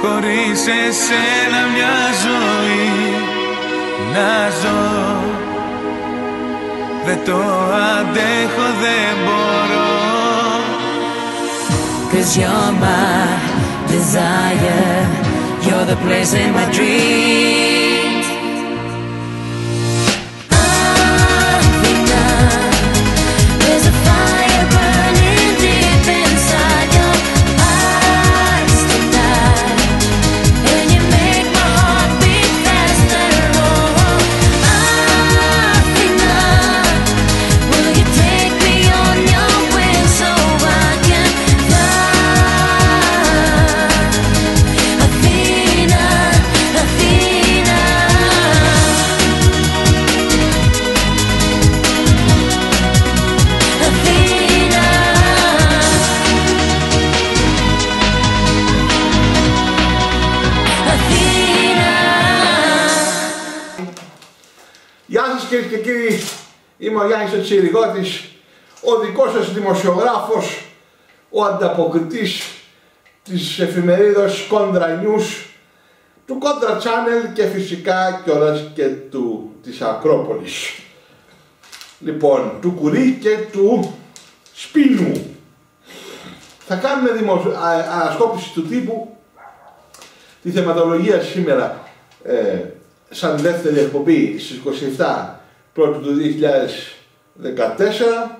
χωρίς εσένα μια ζωή να ζω. Δεν το αντέχω, δεν μπορώ. 'Cause you're my desire, you're the place in my dreams. Athena, there's a fire burning deep inside your eyes tonight, and you make my heart beat faster. Oh, Athena, will you take me on your wings so I can fly? Athena, Athena. Athena. Athena. Γεια σας κυρίες και κύριοι, είμαι ο Γιάννης ο Τσιριγώτης, ο δικός σας δημοσιογράφος, ο ανταποκριτής της εφημερίδας Contra News, του Contra Channel και φυσικά κιόλας και της Ακρόπολης. Λοιπόν, του Κουρί και του Σπίνου. Θα κάνουμε ανασκόπηση του τύπου τη θεματολογία σήμερα σαν δεύτερη εκπομπή στις 27 πρώτου του 2014.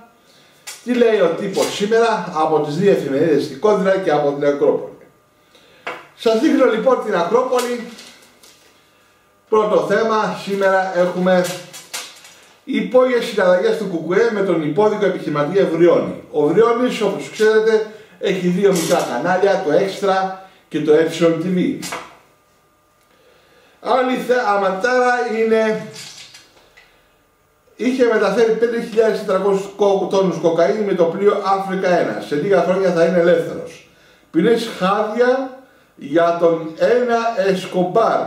Τι λέει ο τύπος σήμερα από τις δύο εφημερίδες, την Κόντρα και από την Ακρόπολη. Σας δείχνω λοιπόν την Ακρόπολη. Πρώτο θέμα, σήμερα έχουμε οι υπόγειες συναλλαγές του ΚΚΕ με τον υπόδικο επιχειρηματία Βριώνη. Ο Βριώνης, όπως ξέρετε, έχει δύο μικρά κανάλια, το Extra και το ETV. Άλλη αμαντάρα είναι, είχε μεταφέρει 5.400 τόνους κοκαίνη με το πλοίο Αφρικα 1. Σε λίγα χρόνια θα είναι ελεύθερος. Ποινές χάδια για τον ένα Εσκομπάρ.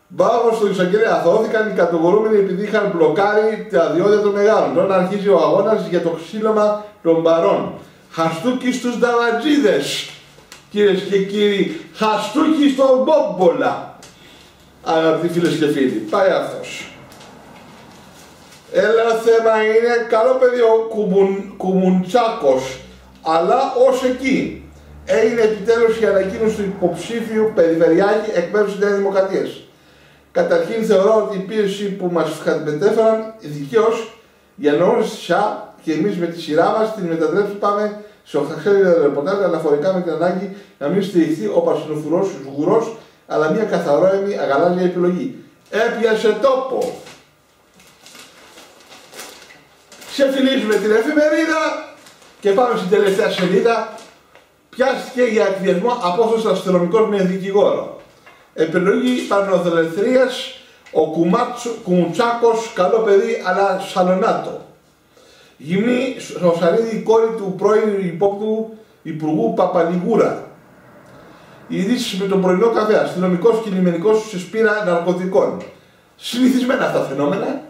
Μπάγος στον εισαγγελέα αθώθηκαν οι κατηγορούμενοι επειδή είχαν μπλοκάρει τα διόδια των μεγάλων. Τώρα αρχίζει ο αγώνας για το ξύλωμα των μπαρών. Χαστούκι στους νταβατζίδες, κυρίες και κύριοι, χαστούκι στον μπόμπολα. Αγαπητοί φίλες και φίλοι, πάει αυτός. Έλα, θέμα είναι καλό παιδί ο Κουμουντσάκος, αλλά ως εκεί. Έγινε επιτέλους η ανακοίνωση του υποψήφιου περιφερειάρχη εκ μέρους της Νέας Δημοκρατίας. Καταρχήν θεωρώ ότι η πίεση που μας μετέφεραν δικαίως για νόμους και εμείς με τη σειρά μας την μετατρέψη πάμε σε οχταξέλιδα ρεπορτάζ αναφορικά με την ανάγκη να μην στηριχθεί ο πασινοφουρός γουρός, αλλά μια καθαρόαιμη αγαλάζια επιλογή. Έπιασε τόπο. Ξεφυλίζουμε την εφημερίδα και πάμε στην τελευταία σελίδα. Πιάστηκε για εκβιασμό απόσταση αστυνομικός με δικηγόρο. Επιλογή πανωδελευθερίας, ο Κουμουτσάκος, καλό παιδί αλλά σαλονάτο. Γυμνή στο Σαρίδι η κόρη του πρώην υπόπτου Υπουργού Παπαλιγούρα. Ειδήσεις με τον πρωινό καφέ, αστυνομικός και λιμενικός σε σπήρα ναρκωτικών. Συνηθισμένα αυτά τα φαινόμενα.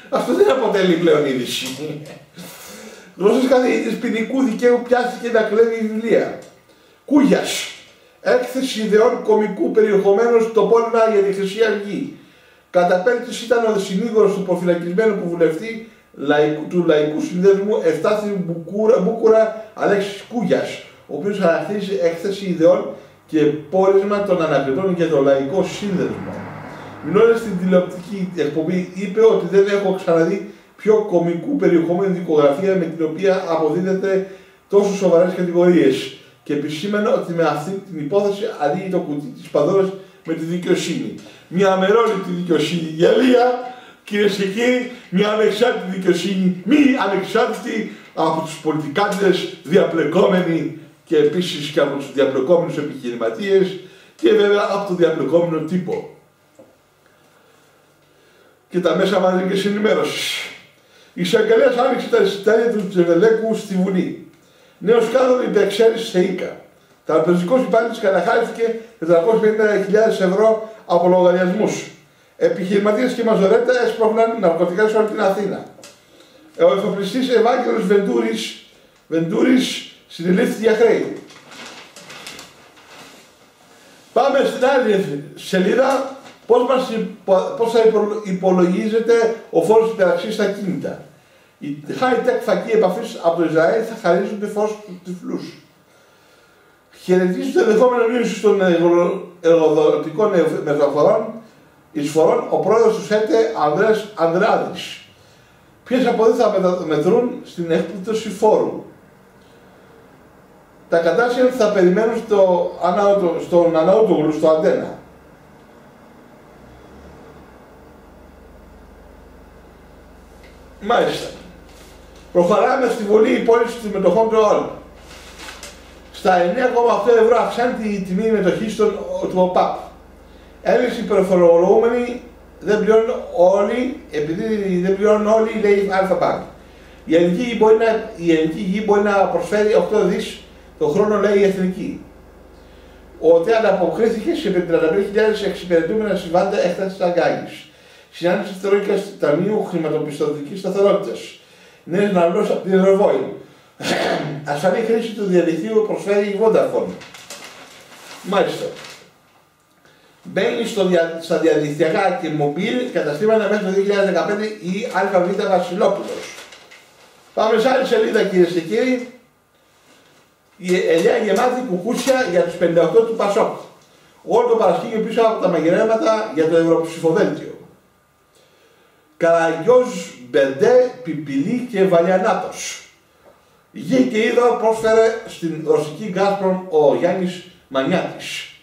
Αυτό δεν αποτελεί πλέον είδηση. Γνωστός καθηγητής ποινικού δικαίου πιάστηκε να κλέβει βιβλία. Κούγιας. Έκθεση ιδεών κομικού περιεχομένου στο πόλεμο για τη Χρυσή Αυγή. Κατά περίπτωση ήταν ο συνήγορος του προφυλακισμένου βουλευτή του Λαϊκού Συνδέσμου Ευστάθη Μπούκουρα Αλέξης Κούγιας, ο οποίος χαρακτήρισε έκθεση ιδεών και πόρισμα των ανακριτών για το Λαϊκό Σύνδεσμο. Μιλώντας στην τηλεοπτική εκπομπή, είπε ότι δεν έχω ξαναδεί πιο κομικού περιεχομένου δικογραφία με την οποία αποδίδεται τόσο σοβαρές κατηγορίες. Και επισήμανε ότι με αυτή την υπόθεση ανοίγει το κουτί της Πανδώρας με τη δικαιοσύνη. Μια αμερόληπτη δικαιοσύνη γελία, κυρίες και κύριοι, μια ανεξάρτητη δικαιοσύνη, μη ανεξάρτητη από τους πολιτικάντες διαπλεκόμενοι και επίσης και από τους διαπλεκόμενους επιχειρηματίες και βέβαια από τον διαπλεκόμενο τύπο και τα μέσα μαζικής ενημέρωσης. Η εισαγγελέας άνοιξε τα εισιτάρια του Τσεβελέκου στη Βουλή. Νέο σκάνδαλο υπεξαίρεση σε ΙΚΑ. Τραπεζικός υπάλληλος καταχάρηκε 450.000 ευρώ από λογαριασμούς. Επιχειρηματίες και μαζορέτα έσπρωχναν ναρκωτικά σε όλη την Αθήνα. Ο εφοπλιστής Ευάγγελος Βεντούρης συνελήφθη για χρέη. Πάμε στην άλλη σελίδα, πώς θα υπολογίζεται ο φόρος υπεραξίας στα κίνητα. Οι high-tech φακοί επαφής από το Ισραήλ θα χαρίζονται φως στους τυφλούς. Χαιρετίζει το ενδεχόμενο μείωση των εργοδοτικών εισφορών ο πρόεδρος του ΣΕΤΕ Ανδρέας Ανδράδης. Ποιες αποδείξεις θα μετρούν στην έκπτωση φόρου. Τα κατάστια θα περιμένουν στον Αναούτογλου, στο Αντένα. Μάλιστα. Προχωράμε στη βολή υπόλοιψη των μετοχών του ΟΑΛ. Στα 9,8 ευρώ αυξάνεται η τιμή μετοχής του ΟΠΑΠ. Έλλειψη υπερφορολογούμενοι δεν πληρώνουν όλοι, επειδή δεν πληρώνουν όλοι, λέει η ΑΛΦΑ. Η ελληνική γη μπορεί να προσφέρει 8 δις το χρόνο, λέει η Εθνική. Ο ΟΤΕ ανταποκρίθηκε σε 35.000 εξυπηρετούμενα συμβάντα έκτακτης ανάγκης. Συνάντηση της Τρόικας Ταμείου Χρηματοπιστωτικής Σταθερότητας. Νέες ναυλώσεις από την Ευρωβόη. Ασφαλή χρήση του διαδικτύου προσφέρει η Vodafone. Μάλιστα. Μπαίνει στα διαδικτυακά και μομπίλ καταστήματα μέχρι το 2015 η ΑΒ Βασιλόπουλος. Πάμε σε άλλη σελίδα, κυρίες και κύριοι. Η ελιά γεμάτη κουκούτσια για τους 58 του Πασόκ. Όλο το παρασκήνιο πίσω από τα μαγειρέματα για το ευρωψηφοδέλτιο. Καραγιός, Μπεντέ, Πιπιλή και Βαλιανάτος. Γη και είδο πρόσφερε στην ρωσική Γκάσπρομ ο Γιάννης Μανιάτης.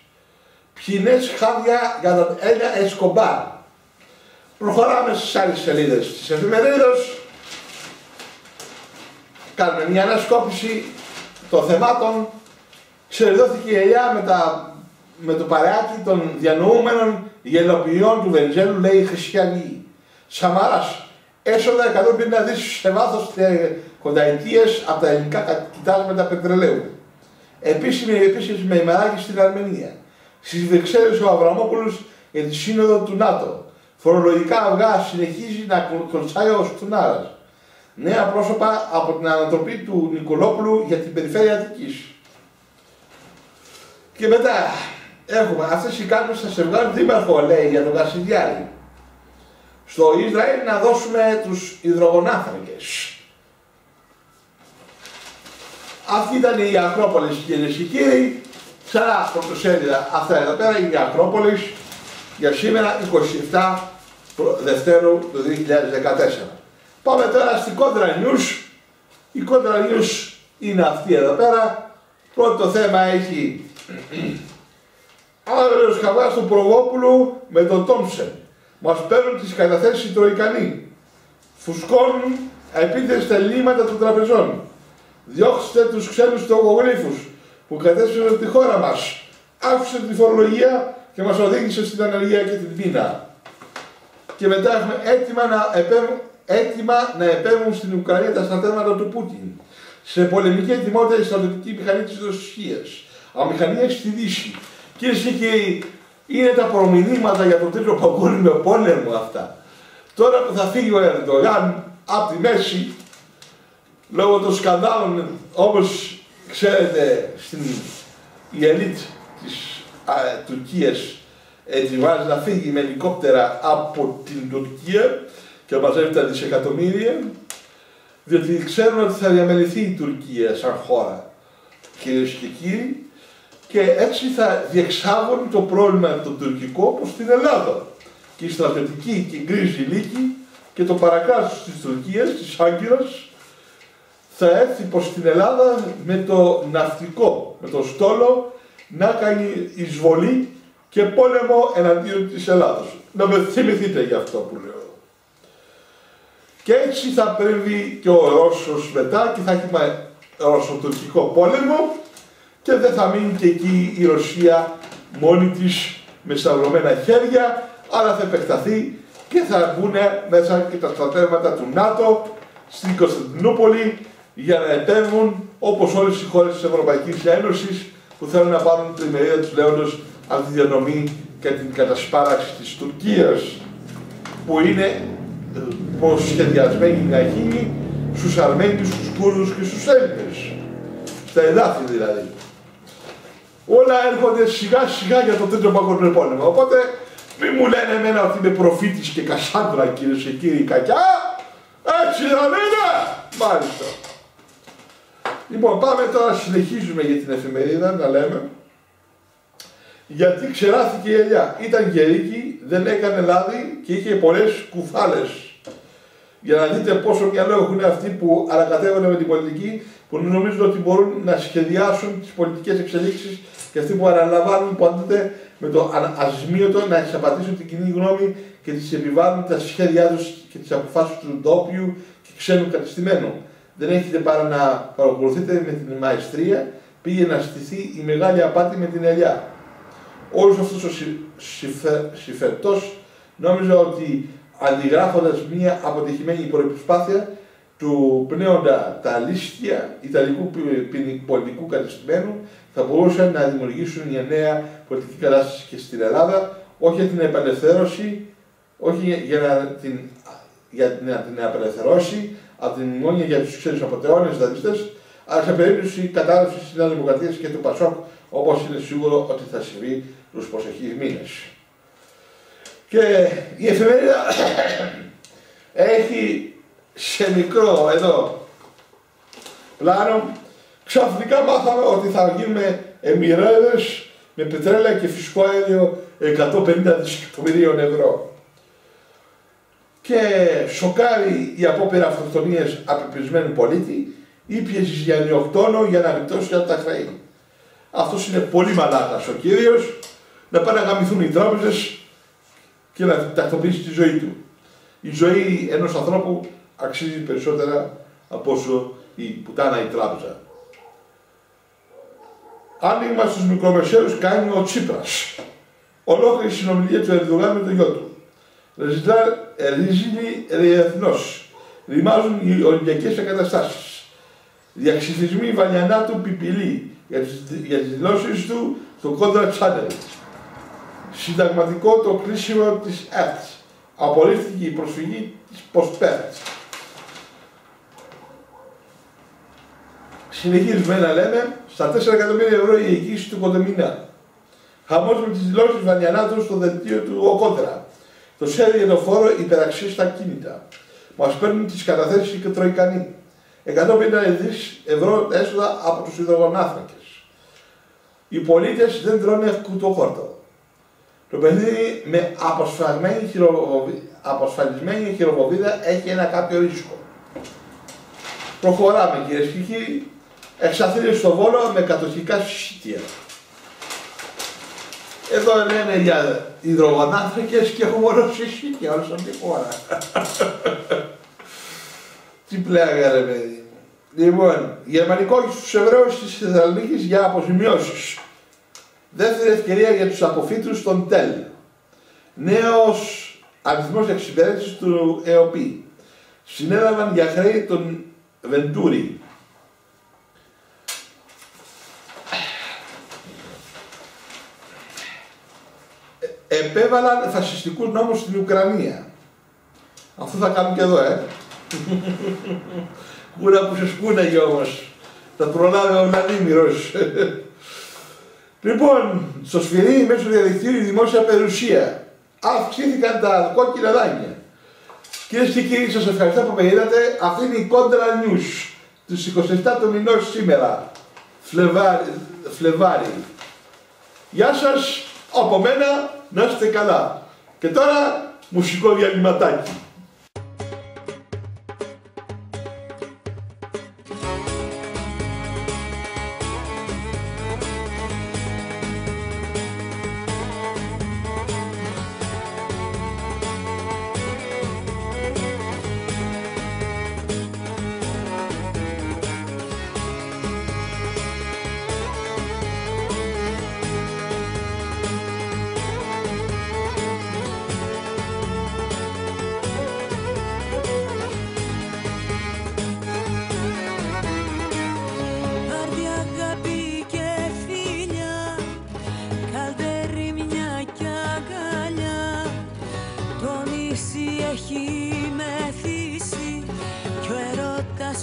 Πινές χάδια για τον Έλια Εσκομπάρ. Προχωράμε στις άλλες σελίδες της εφημερίδας. Κάνουμε μια ανασκόπηση των θεμάτων. Ξεδόθηκε η ελιά με το παρεάκι των διανοούμενων γελοποιών του Βενιζέλου, λέει η Χρυσή Αυγή. Σαμαράς, έσοδα 150 δις σε βάθος κονταετίες από τα ελληνικά κοιτάσματα πετρελαίου. Επίσης με ημεράκι στην Αρμενία. Στις Βρυξέλλες ο Αβραμόπουλος για τη σύνοδο του ΝΑΤΟ. Φορολογικά αυγά συνεχίζει να κολτσάει ο Στουνάρας. Νέα πρόσωπα από την ανατροπή του Νικολόπουλου για την περιφέρεια Αττικής. Και μετά έχουμε αυτές οι κάρτες θα σε βγάλουν δήμαρχο, λέει, για τον Κασιδιάρη. Στο Ισραήλ να δώσουμε τους υδρογονάνθρακες. Αυτή ήταν η Ακρόπολης, κυρίες και κύριοι. Ξανά πρωτοσέλιδα αυτά εδώ πέρα είναι η Ακρόπολης για σήμερα 27 Δευτέρου του 2014. Πάμε τώρα στην Κόντρα News. Η Κόντρα News είναι αυτή εδώ πέρα. Πρώτο θέμα έχει άγριος χαβάς του Προβόπουλου με τον Τόμψεν. Μας παίρνουν τις καταθέσεις οι Τροϊκανοί. Φουσκώνουν επίτηδες στα ελλείμματα των τραπεζών. Διώξτε τους ξένους τοκογλύφους που κατέστρεψαν τη χώρα μας. Άφησε τη φορολογία και μας οδήγησε στην ανεργία και την πείνα. Και μετά έχουμε έτοιμα να επέμβουν στην Ουκρανία τα στρατεύματα του Πούτιν. Σε πολεμική ετοιμότητα η στρατιωτική μηχανή της Ρωσίας. Αμηχανία στη Δύση. Κυρίες και κύριοι, είναι τα προμηνύματα για τον Τρίτο Παγκόσμιο Πόλεμο αυτά. Τώρα που θα φύγει ο Ερντογάν από τη μέση, λόγω των σκανδάλων, όπως ξέρετε, η ελίτ της Τουρκίας ετοιμάζει να φύγει με ελικόπτερα από την Τουρκία και μαζεύει τα δισεκατομμύρια, διότι ξέρουν ότι θα διαμεληθεί η Τουρκία σαν χώρα, κυρίες και κύριοι, και έτσι θα διεξάγουν το πρόβλημα το τουρκικό προς την Ελλάδα. Και η στρατιωτική και η γκρίζη λύκη και το παρακράτος της Τουρκίας, της Άγκυρας, θα έρθει προς την Ελλάδα με το ναυτικό, με το στόλο, να κάνει εισβολή και πόλεμο εναντίον της Ελλάδος. Να με θυμηθείτε για αυτό που λέω. Και έτσι θα πρέπει και ο Ρώσος μετά και θα έχει ρωσοτουρκικό πόλεμο και δεν θα μείνει και εκεί η Ρωσία μόνη της με σταυρωμένα χέρια, αλλά θα επεκταθεί και θα μπουν μέσα και τα στρατεύματα του ΝΑΤΟ στην Κωνσταντινούπολη για να επέμβουν όπως όλες οι χώρες της Ευρωπαϊκής Ένωσης που θέλουν να πάρουν τη μερίδα τους λέοντος από τη διανομή και την κατασπάραξη της Τουρκίας, που είναι προσχεδιασμένη να γίνει στους Αρμένιους, στους Κούρδους και στους Έλληνες. στα εδάφη δηλαδή. Όλα έρχονται σιγά σιγά για το Τρίτο Παγκόσμιο Πόλεμο. Οπότε μη μου λένε εμένα ότι είμαι προφήτης και Κασάνδρα, κυρίες και κύριοι κακιά. Έτσι δεν είναι. Μάλιστα. Λοιπόν, πάμε τώρα, συνεχίζουμε για την εφημερίδα να λέμε. Γιατί ξεράθηκε η ελιά. Ήταν γερίκη, δεν έκανε λάδι και είχε πολλές κουφάλες. Για να δείτε πόσο μυαλό έχουν αυτοί που ανακατεύονται με την πολιτική, που νομίζουν ότι μπορούν να σχεδιάσουν τις πολιτικές εξελίξεις και αυτοί που αναλαμβάνουν πάντοτε με το ασμίωτο να εξαπατήσουν την κοινή γνώμη και τις επιβάλλουν τα σχέδιά τους και τις αποφάσεις του ντόπιου και ξένου κατεστημένου. Δεν έχετε παρά να παρακολουθείτε με την μαεστρία, πήγε να στηθεί η μεγάλη απάτη με την ελιά. Όλος αυτός ο συμφερτός νόμιζα ότι αντιγράφοντας μία αποτυχημένη προσπάθεια του πνέοντα τα λίστια Ιταλικού πολιτικού κατεστημένου θα μπορούσαν να δημιουργήσουν μια νέα πολιτική κατάσταση και στην Ελλάδα, όχι για την απελευθέρωση, όχι για να την απελευθερώσει από την μνήμη για τους ξένους απατεώνες δανειστές, αλλά σε περίπτωση κατάρρευσης της Νέας Δημοκρατίας και του Πασόκ, όπως είναι σίγουρο ότι θα συμβεί τους προσεχείς μήνες. Και η εφημερίδα έχει σε μικρό εδώ πλάνο, ξαφνικά μάθαμε ότι θα γίνουμε εμμυρέδες με πετρέλαια και φυσικό αέριο 150 δισεκατομμυρίων ευρώ. Και σοκάρει η απόπειρα αυτοκτονίας απελπισμένου πολίτη, ήπιεση για νεοκτόνο για να γλιτώσει από τα χρέη. Αυτός είναι πολύ μαλάκας ο κύριος, να πάνε να γαμηθούν οι τράπεζες και να τακτοποιήσει τη ζωή του. Η ζωή ενός ανθρώπου αξίζει περισσότερα από όσο η πουτάνα η τράπεζα. Άνοιγμα στους μικρομεσαίους κάνει ο Τσίπρας. Ολόκληρη συνομιλία του Ερντογάν με το γιο του. Ρίζινη διεθνώς. Ρημάζουν οι Ολυμπιακές εγκαταστάσεις. Διαξυφισμοί Βαλιανά του Πιπιλή για τις δηλώσεις του στο Κόντρα Channel. Συνταγματικό το κλείσιμο της ΕΡΤ. Απορρίφθηκε η προσφυγή της Ποστπέρτ. Συνεχίζουμε να λέμε στα 4 εκατομμύρια ευρώ η εγγύηση του Κοντεμινά. Χαμός με τις δηλώσεις Βαλιανάτου στο δελτίο του ο Κόντρα. Το σχέδιο για το φόρο υπεραξίες στα κίνητα. Μας παίρνουν τις καταθέσεις και τροϊκανοί. 150 δις ευρώ έσοδα από τους υδρογονάθρακες. Οι πολίτες δεν τρώνε κουτοχόρτο. Το παιχνίδι με αποσφαλισμένη χειροβοβίδα έχει ένα κάποιο ρίσκο. Προχωράμε κυρίες και κύριοι. Εξαθλίωση στο Βόλο με κατοχικά συσίτια. Εδώ λένε για υδρογονάθρακες και έχω μόνο συσίτια όλη αυτή τη χώρα. Τι πλάγα ρε παιδί. Λοιπόν, γερμανικό στους Εβραίους της Θεσσαλονίκης για αποζημιώσεις. Δεύτερη ευκαιρία για τους αποφύτους των ΤΕΛ. Νέος αριθμός εξυπηρέτησης του ΕΟΠΗ. Συνέλαβαν για χρέη τον Βεντούρη. Επέβαλαν φασιστικούς νόμους στην Ουκρανία. Αυτό θα κάνουν και εδώ, Κούρα που σε σκούναγε όμως. Θα προλάβει ο Βλαντίμηρος. Λοιπόν, στο Σφυρί μέσω διαδικτύου η δημόσια περιουσία. Αυξήθηκαν τα κόκκινα δάνεια. Κυρίες και κύριοι, σας ευχαριστώ που με είδατε. Αυτή είναι η Κόντρα News τους 27 του μηνός σήμερα. Φλεβάρι. Γεια σας, από μένα να είστε καλά. Και τώρα μουσικό διαλυματάκι.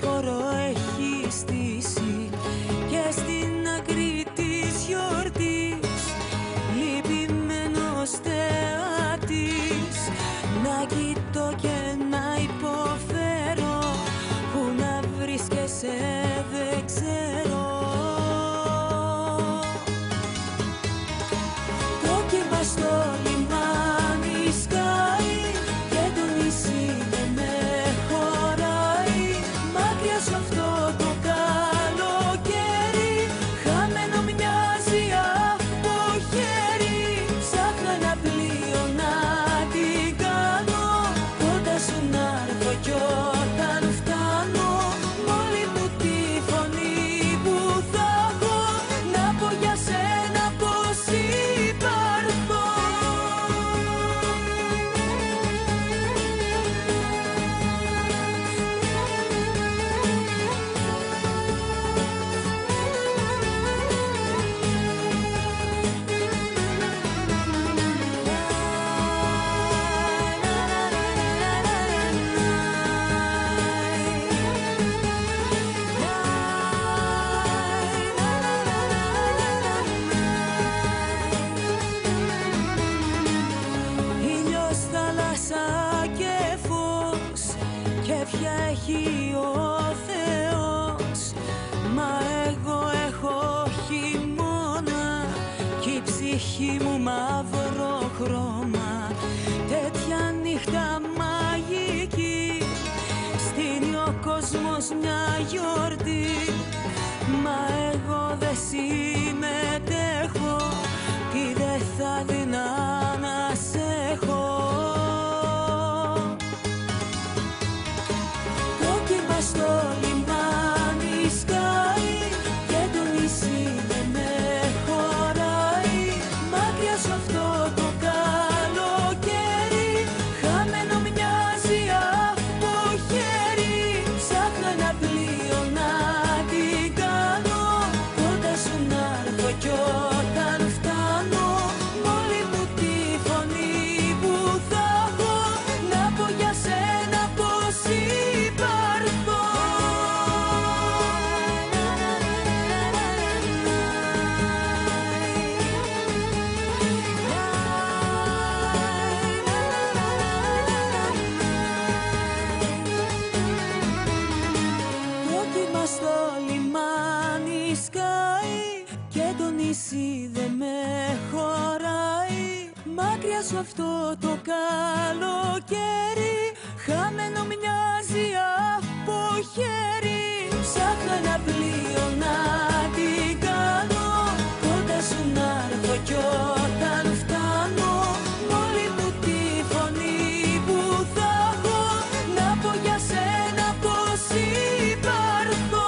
Χώρο έχει στήσει και ψυχή μου μαύρο χρώμα, τέτοια νύχτα μαγική. Στείνει ο κόσμος μια γιορτή, μα εγώ δεν συμμετέχω. Τι δεν θα δεινά να σε έχω. Το κύμα στο λιμάνι σκάει και το νησί δεν με χωράει. Μακριά σ' αυτό το καλοκαίρι, χαμένο μοιάζει από χέρι. Ψάχνω ένα πλοίο να την κάνω, κοντά σου να έρθω κι όταν φτάνω, μόλι μου τη φωνή που θα έχω, να πω για σένα πως υπάρχω. Το κύμα στο λιμάνι σκάει και το νησί δεν με χωράει. Μακριά σου αυτό το καλοκαίρι, χαμένο μοιάζει από χέρι. Ψάχνω ένα πλοίο να την κάνω, κοντά σου να έρθω κι όταν φτάνω, μόλι μου τη φωνή που θα έχω, να πω για σένα πως υπάρχω.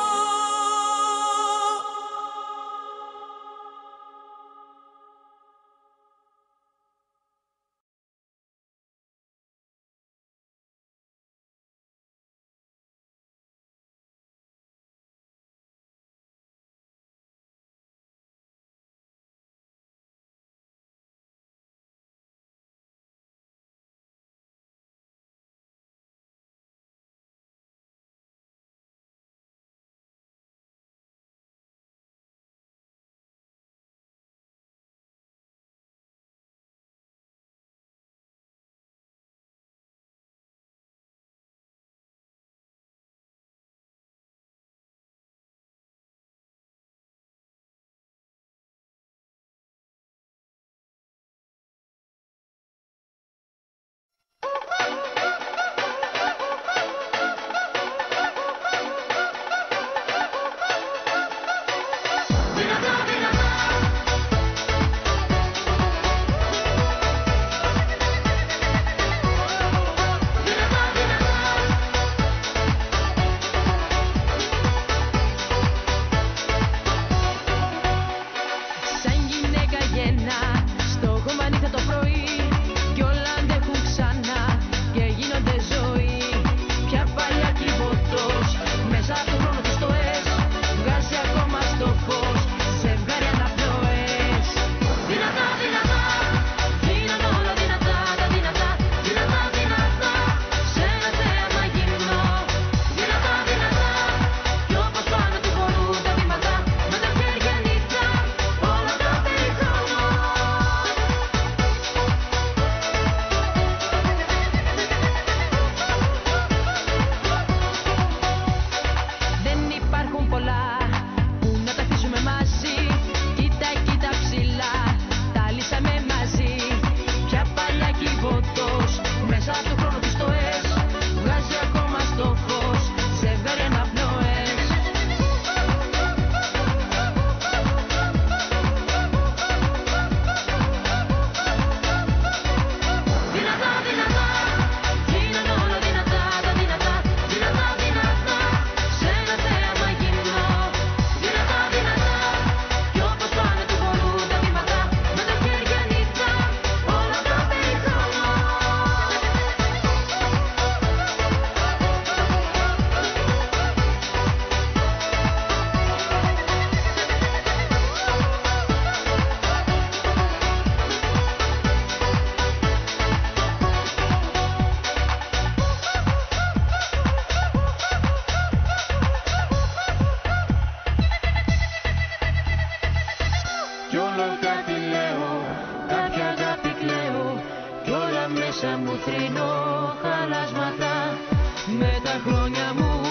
μέσα μου θρηνώ χαλάσματα. Με τα χρόνια μου